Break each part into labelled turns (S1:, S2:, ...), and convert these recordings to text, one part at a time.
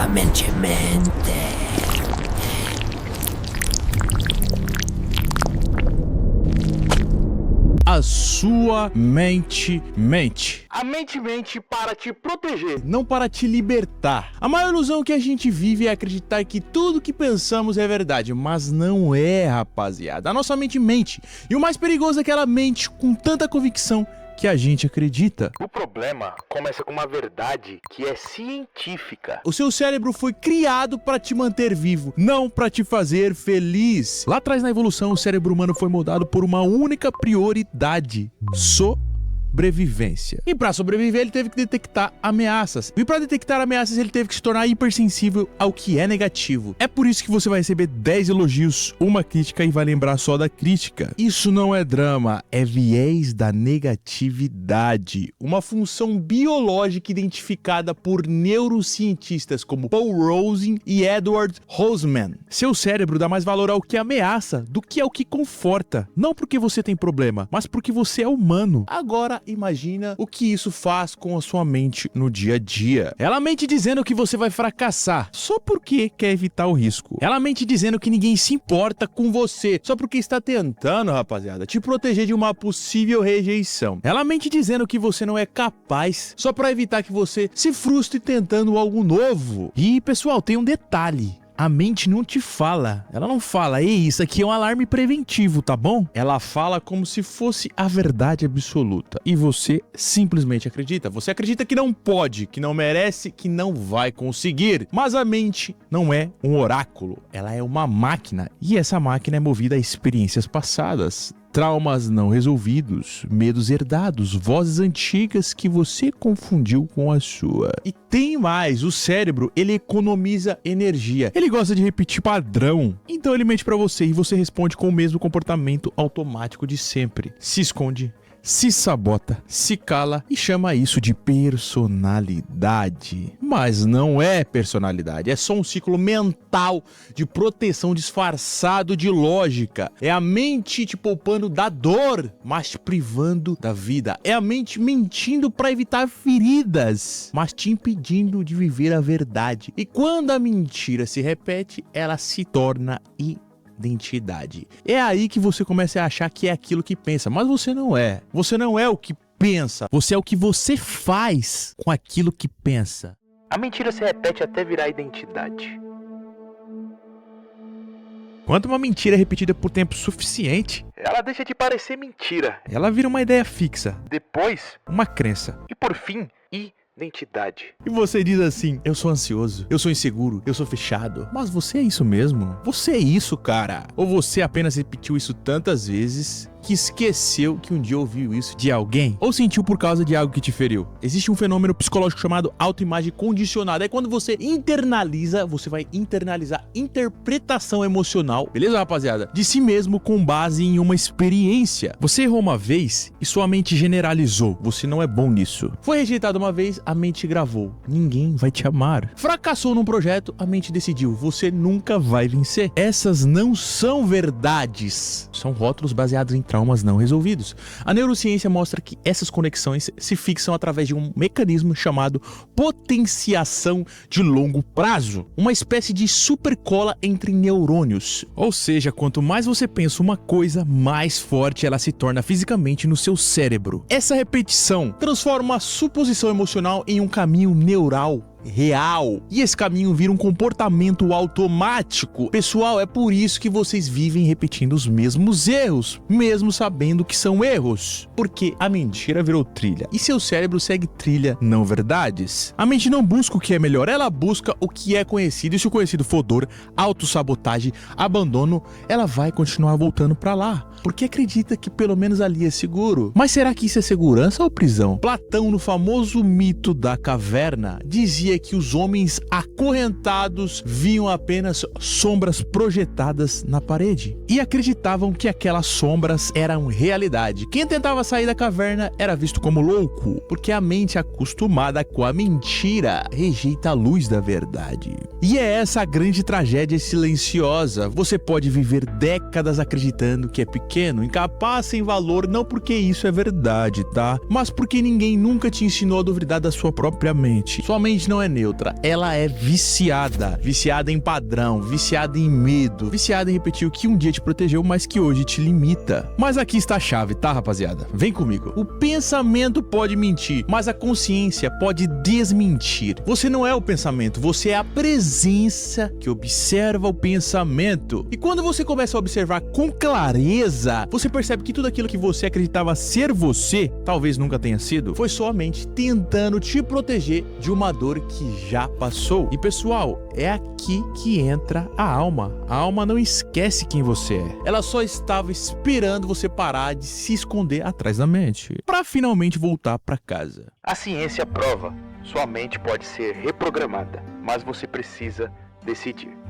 S1: A mente mente.
S2: A sua mente mente.
S3: A mente mente para te proteger,
S2: Não para te libertar. A maior ilusão que a gente vive é acreditar que tudo que pensamos é verdade, mas não é, rapaziada. A nossa mente mente. E o mais perigoso é que ela mente com tanta convicção que a gente acredita.
S3: O problema começa com uma verdade que é científica.
S2: O seu cérebro foi criado para te manter vivo, não para te fazer feliz. Lá atrás na evolução, o cérebro humano foi moldado por uma única prioridade: sobrevivência. E para sobreviver, ele teve que detectar ameaças. E para detectar ameaças, ele teve que se tornar hipersensível ao que é negativo. É por isso que você vai receber 10 elogios, uma crítica e vai lembrar só da crítica. Isso não é drama, é viés da negatividade. Uma função biológica identificada por neurocientistas como Paul Rosen e Edward Hozman. Seu cérebro dá mais valor ao que ameaça do que ao que conforta. Não porque você tem problema, mas porque você é humano. Agora, imagina o que isso faz com a sua mente no dia a dia. Ela mente dizendo que você vai fracassar só porque quer evitar o risco. Ela mente dizendo que ninguém se importa com você só porque está tentando, rapaziada, te proteger de uma possível rejeição. Ela mente dizendo que você não é capaz só para evitar que você se frustre tentando algo novo. E, pessoal, tem um detalhe. A mente não te fala. Ela não fala: ei, isso aqui é um alarme preventivo, tá bom? Ela fala como se fosse a verdade absoluta. E você simplesmente acredita. Você acredita que não pode, que não merece, que não vai conseguir. Mas a mente não é um oráculo. Ela é uma máquina. E essa máquina é movida a experiências passadas. Traumas não resolvidos, medos herdados, vozes antigas que você confundiu com a sua. E tem mais, o cérebro, ele economiza energia. Ele gosta de repetir padrão. Então ele mente pra você e você responde com o mesmo comportamento automático de sempre. Se esconde, se sabota, se cala e chama isso de personalidade. Mas não é personalidade, é só um ciclo mental de proteção disfarçado de lógica. É a mente te poupando da dor, mas te privando da vida. É a mente mentindo para evitar feridas, mas te impedindo de viver a verdade. E quando a mentira se repete, ela se torna identidade. É aí que você começa a achar que é aquilo que pensa, mas você não é. Você não é o que pensa, você é o que você faz com aquilo que pensa.
S3: A mentira se repete até virar identidade.
S2: Quando uma mentira é repetida por tempo suficiente,
S3: Ela deixa de parecer mentira.
S2: ela vira uma ideia fixa,
S3: Depois,
S2: uma crença.
S3: e por fim, identidade.
S2: E você diz assim: eu sou ansioso, eu sou inseguro, eu sou fechado. Mas você é isso mesmo? Você é isso, cara? Ou você apenas repetiu isso tantas vezes que esqueceu que um dia ouviu isso de alguém? Ou sentiu por causa de algo que te feriu? Existe um fenômeno psicológico chamado autoimagem condicionada. É quando você internaliza, você vai internalizar interpretação emocional, beleza, rapaziada? De si mesmo com base em uma experiência. Você errou uma vez e sua mente generalizou. Você não é bom nisso. Foi rejeitado uma vez, a mente gravou: ninguém vai te amar. Fracassou num projeto, a mente decidiu: você nunca vai vencer. Essas não são verdades. São rótulos baseados em traumas não resolvidos. A neurociência mostra que essas conexões se fixam através de um mecanismo chamado potenciação de longo prazo, uma espécie de supercola entre neurônios. Ou seja, quanto mais você pensa uma coisa, mais forte ela se torna fisicamente no seu cérebro. Essa repetição transforma a suposição emocional em um caminho neural real. E esse caminho vira um comportamento automático. Pessoal, é por isso que vocês vivem repetindo os mesmos erros, mesmo sabendo que são erros. Porque a mentira virou trilha. E seu cérebro segue trilha, não verdades. A mente não busca o que é melhor, ela busca o que é conhecido. E se o conhecido for dor, autossabotagem, abandono, ela vai continuar voltando pra lá. Porque acredita que pelo menos ali é seguro. Mas será que isso é segurança ou prisão? Platão, no famoso mito da caverna, dizia que os homens acorrentados viam apenas sombras projetadas na parede e acreditavam que aquelas sombras eram realidade. Quem tentava sair da caverna era visto como louco, porque a mente acostumada com a mentira rejeita a luz da verdade. E é essa a grande tragédia silenciosa. Você pode viver décadas acreditando que é pequeno, incapaz, sem valor, não porque isso é verdade, tá? Mas porque ninguém nunca te ensinou a duvidar da sua própria mente. Sua mente não não é neutra, ela é viciada. Viciada em padrão, viciada em medo, viciada em repetir o que um dia te protegeu, mas que hoje te limita. Mas aqui está a chave, tá, rapaziada? Vem comigo. O pensamento pode mentir, mas a consciência pode desmentir. Você não é o pensamento, você é a presença que observa o pensamento. E quando você começa a observar com clareza, você percebe que tudo aquilo que você acreditava ser você, talvez nunca tenha sido, foi somente tentando te proteger de uma dor que já passou. E pessoal, é aqui que entra a alma. A alma não esquece quem você é. Ela só estava esperando você parar de se esconder atrás da mente, para finalmente voltar para casa.
S3: A ciência prova, sua mente pode ser reprogramada, mas você precisa decidir.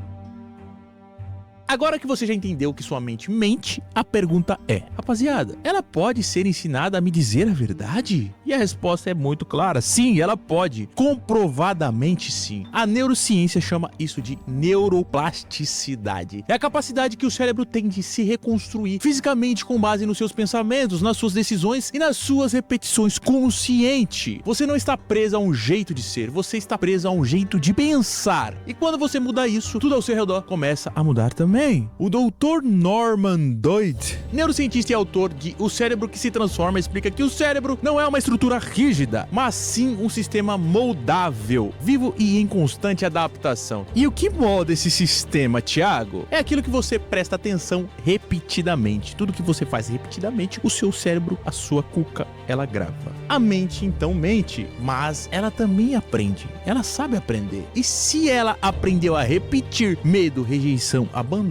S2: Agora que você já entendeu que sua mente mente, a pergunta é: rapaziada, ela pode ser ensinada a me dizer a verdade? E a resposta é muito clara: sim, ela pode. Comprovadamente sim. A neurociência chama isso de neuroplasticidade. É a capacidade que o cérebro tem de se reconstruir fisicamente com base nos seus pensamentos, nas suas decisões e nas suas repetições consciente. Você não está preso a um jeito de ser, você está preso a um jeito de pensar. E quando você muda isso, tudo ao seu redor começa a mudar também. O Dr. Norman Doidge, neurocientista e autor de O Cérebro que se Transforma, explica que o cérebro não é uma estrutura rígida, mas sim um sistema moldável, vivo e em constante adaptação. E o que molda esse sistema, Thiago? É aquilo que você presta atenção repetidamente. Tudo que você faz repetidamente, o seu cérebro, a sua cuca, ela grava. A mente então mente, mas ela também aprende. Ela sabe aprender. E se ela aprendeu a repetir medo, rejeição, abandono,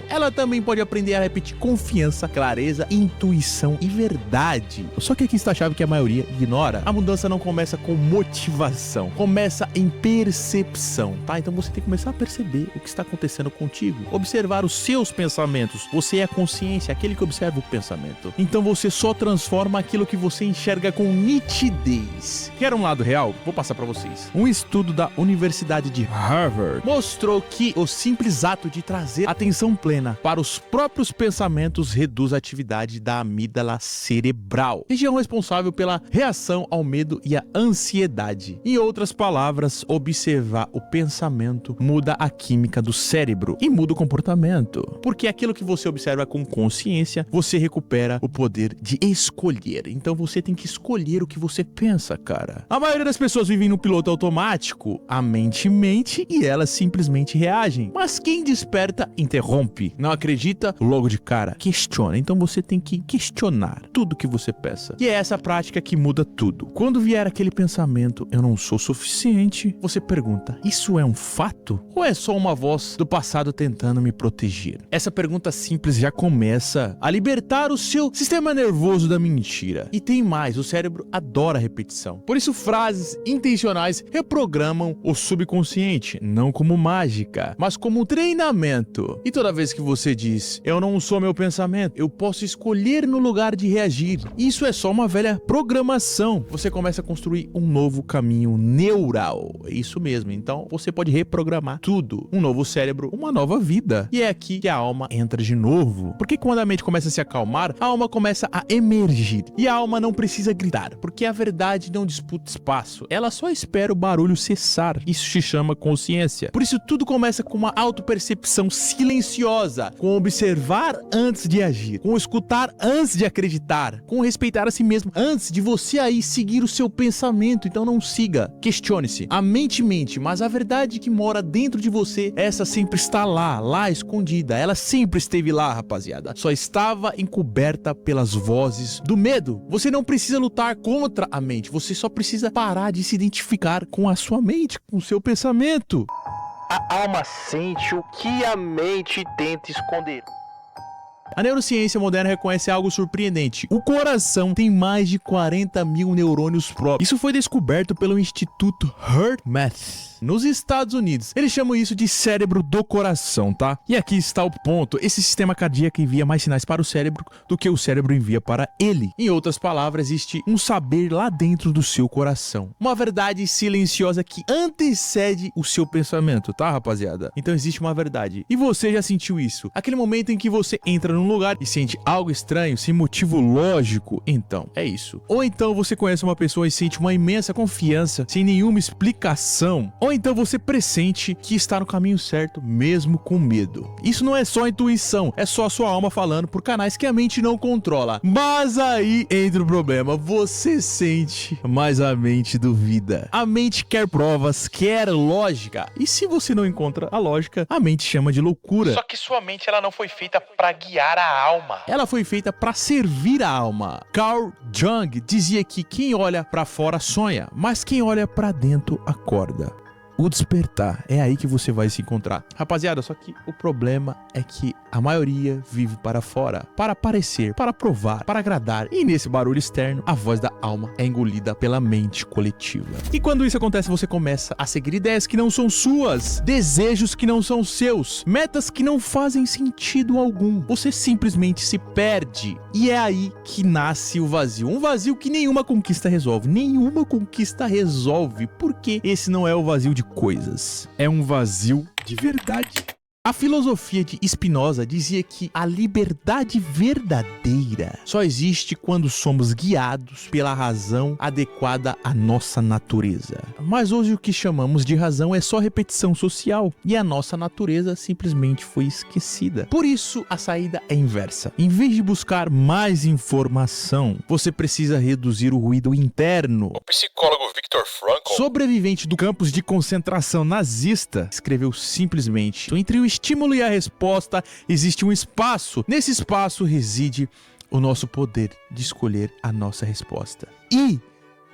S2: ela também pode aprender a repetir confiança, clareza, intuição e verdade. Só que aqui está a chave que a maioria ignora. A mudança não começa com motivação, começa em percepção, tá? Então você tem que começar a perceber o que está acontecendo contigo, observar os seus pensamentos. Você é a consciência, aquele que observa o pensamento. Então você só transforma aquilo que você enxerga com nitidez. Quer um lado real? Vou passar para vocês. Um estudo da Universidade de Harvard mostrou que o simples ato de trazer atenção plena para os próprios pensamentos reduz a atividade da amígdala cerebral, região responsável pela reação ao medo e à ansiedade. Em outras palavras, observar o pensamento muda a química do cérebro e muda o comportamento, porque aquilo que você observa com consciência, você recupera o poder de escolher. Então você tem que escolher o que você pensa, cara. A maioria das pessoas vivem no piloto automático. A mente mente e elas simplesmente reagem. Mas quem desperta interrompe. Não acredita? Logo de cara, questiona. Então você tem que questionar tudo que você pensa. E é essa prática que muda tudo. Quando vier aquele pensamento, eu não sou suficiente, você pergunta, isso é um fato? Ou é só uma voz do passado tentando me proteger? Essa pergunta simples já começa a libertar o seu sistema nervoso da mentira. E tem mais, o cérebro adora repetição. Por isso frases intencionais reprogramam o subconsciente, não como mágica, mas como treinamento. E toda vez que você diz, eu não sou meu pensamento, eu posso escolher no lugar de reagir. Isso é só uma velha programação. Você começa a construir um novo caminho neural. É isso mesmo. Então você pode reprogramar tudo. Um novo cérebro, uma nova vida. E é aqui que a alma entra de novo. Porque quando a mente começa a se acalmar, a alma começa a emergir. E a alma não precisa gritar, porque a verdade não disputa espaço. Ela só espera o barulho cessar. Isso se chama consciência. Por isso tudo começa com uma autopercepção silenciosa, com observar antes de agir, com escutar antes de acreditar, com respeitar a si mesmo antes de você aí seguir o seu pensamento. Então não siga, questione-se. A mente mente, mas a verdade que mora dentro de você, essa sempre está lá escondida. Ela sempre esteve lá, rapaziada. Só estava encoberta pelas vozes do medo. Você não precisa lutar contra a mente, você só precisa parar de se identificar com a sua mente, com o seu pensamento.
S3: A alma sente o que a mente tenta esconder.
S2: A neurociência moderna reconhece algo surpreendente. O coração tem mais de 40 mil neurônios próprios. Isso foi descoberto pelo Instituto HeartMath nos Estados Unidos. Eles chamam isso de cérebro do coração, tá? E aqui está o ponto. Esse sistema cardíaco envia mais sinais para o cérebro do que o cérebro envia para ele. Em outras palavras, existe um saber lá dentro do seu coração. Uma verdade silenciosa que antecede o seu pensamento, tá, rapaziada? Então existe uma verdade. E você já sentiu isso? Aquele momento em que você entra num num lugar e sente algo estranho sem motivo lógico, então é isso. Ou então você conhece uma pessoa e sente uma imensa confiança sem nenhuma explicação. Ou então você pressente que está no caminho certo mesmo com medo. Isso não é só intuição, é só a sua alma falando por canais que a mente não controla. Mas aí entra o problema, você sente, mas a mente duvida. A mente quer provas, quer lógica. E se você não encontra a lógica, a mente chama de loucura.
S3: Só que sua mente ela não foi feita para guiar a alma.
S2: Ela foi feita para servir a alma. Carl Jung dizia que quem olha para fora sonha, mas quem olha para dentro acorda. O despertar, é aí que você vai se encontrar. Rapaziada, só que o problema é que a maioria vive para fora, para aparecer, para provar, para agradar. E nesse barulho externo, a voz da alma é engolida pela mente coletiva. E quando isso acontece, você começa a seguir ideias que não são suas, desejos que não são seus, metas que não fazem sentido algum. Você simplesmente se perde. E é aí que nasce o vazio. Um vazio que nenhuma conquista resolve. Nenhuma conquista resolve. Porque esse não é o vazio de coisas. É um vazio de verdade. A filosofia de Spinoza dizia que a liberdade verdadeira só existe quando somos guiados pela razão adequada à nossa natureza. Mas hoje o que chamamos de razão é só repetição social e a nossa natureza simplesmente foi esquecida. Por isso, a saída é inversa. Em vez de buscar mais informação, você precisa reduzir o ruído interno.
S3: O psicólogo Viktor Frankl,
S2: Sobrevivente do campus de concentração nazista, escreveu simplesmente: entre o estímulo e a resposta existe um espaço. Nesse espaço reside o nosso poder de escolher a nossa resposta. E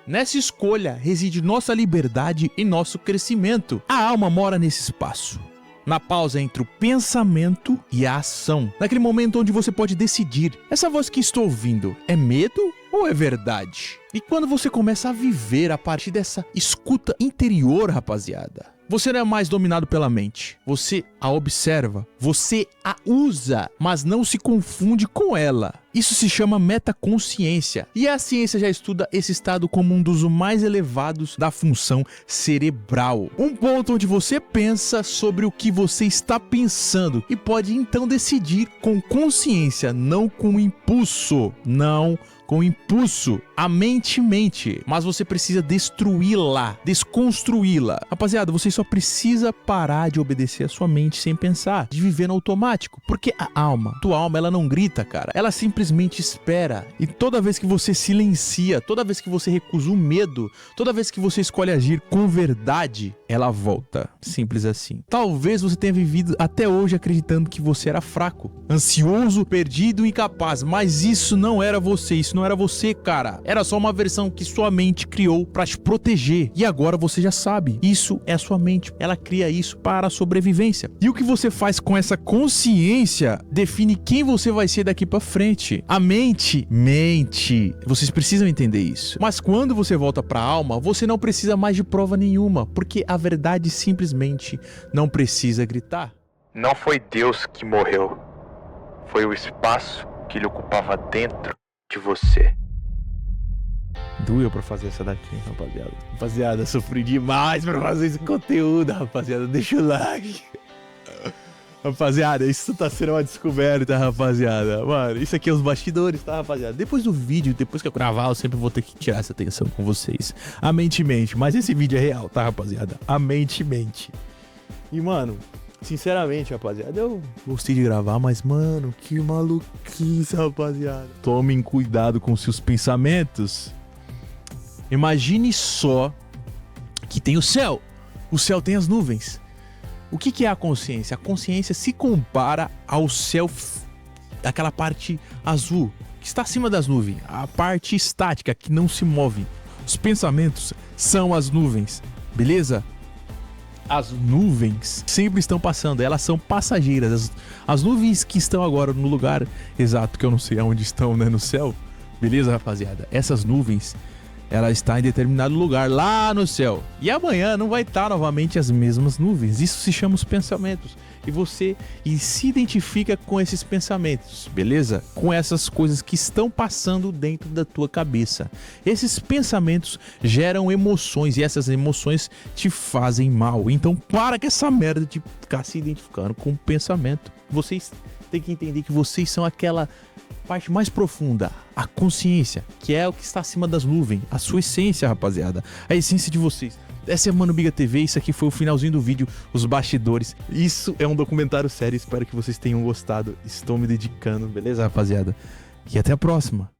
S2: nessa escolha reside nossa liberdade e nosso crescimento. A alma mora nesse espaço, na pausa entre o pensamento e a ação. Naquele momento onde você pode decidir: essa voz que estou ouvindo é medo ou é verdade? E quando você começa a viver a partir dessa escuta interior, rapaziada, você não é mais dominado pela mente. Você a observa, você a usa, mas não se confunde com ela. Isso se chama metaconsciência. E a ciência já estuda esse estado como um dos mais elevados da função cerebral. Um ponto onde você pensa sobre o que você está pensando e pode então decidir com consciência, não com impulso. Não com impulso. A mente mente, mas você precisa destruí-la, desconstruí-la. Rapaziada, você só precisa parar de obedecer a sua mente sem pensar, de viver no automático. Porque a alma, tua alma, ela não grita, cara. Ela simplesmente espera. E toda vez que você silencia, toda vez que você recusa o medo, toda vez que você escolhe agir com verdade, ela volta. Simples assim. Talvez você tenha vivido até hoje acreditando que você era fraco, ansioso, perdido, incapaz. Mas isso não era você, isso não era você, cara. Era só uma versão que sua mente criou pra te proteger. E agora você já sabe. Isso é a sua mente. Ela cria isso para a sobrevivência. E o que você faz com essa consciência define quem você vai ser daqui pra frente. A mente mente. Vocês precisam entender isso. Mas quando você volta pra alma, você não precisa mais de prova nenhuma, porque a verdade simplesmente não precisa gritar.
S3: não foi Deus que morreu. Foi o espaço que ele ocupava dentro de você.
S2: Doeu pra fazer essa daqui, rapaziada. Rapaziada, sofri demais pra fazer esse conteúdo, rapaziada. Deixa o like. Rapaziada, isso tá sendo uma descoberta, rapaziada. Mano, isso aqui é os bastidores, tá, rapaziada? Depois do vídeo, depois que eu gravar, eu sempre vou ter que tirar essa atenção com vocês. A mente mente, mas esse vídeo é real, tá, rapaziada? A mente mente. E, mano, sinceramente, rapaziada, eu gostei de gravar, mas, mano, que maluquice, rapaziada. Tomem cuidado com seus pensamentos. Imagine só que tem o céu. O céu tem as nuvens. O que é a consciência? A consciência se compara ao céu, aquela parte azul que está acima das nuvens, a parte estática que não se move. Os pensamentos são as nuvens, beleza? As nuvens sempre estão passando, elas são passageiras. As nuvens que estão agora no lugar exato, que eu não sei aonde estão, né, no céu, beleza, rapaziada? Essas nuvens, ela está em determinado lugar lá no céu. E amanhã não vai estar novamente as mesmas nuvens. Isso se chama os pensamentos. E você se identifica com esses pensamentos, beleza? Com essas coisas que estão passando dentro da tua cabeça. Esses pensamentos geram emoções e essas emoções te fazem mal. Então para com essa merda de ficar se identificando com o pensamento. Você tem que entender que vocês são aquela parte mais profunda, a consciência, que é o que está acima das nuvens, a sua essência, rapaziada, a essência de vocês. Essa é a Mano Biga TV, isso aqui foi o finalzinho do vídeo, os bastidores. Isso é um documentário sério, espero que vocês tenham gostado. Estou me dedicando, beleza, rapaziada? E até a próxima.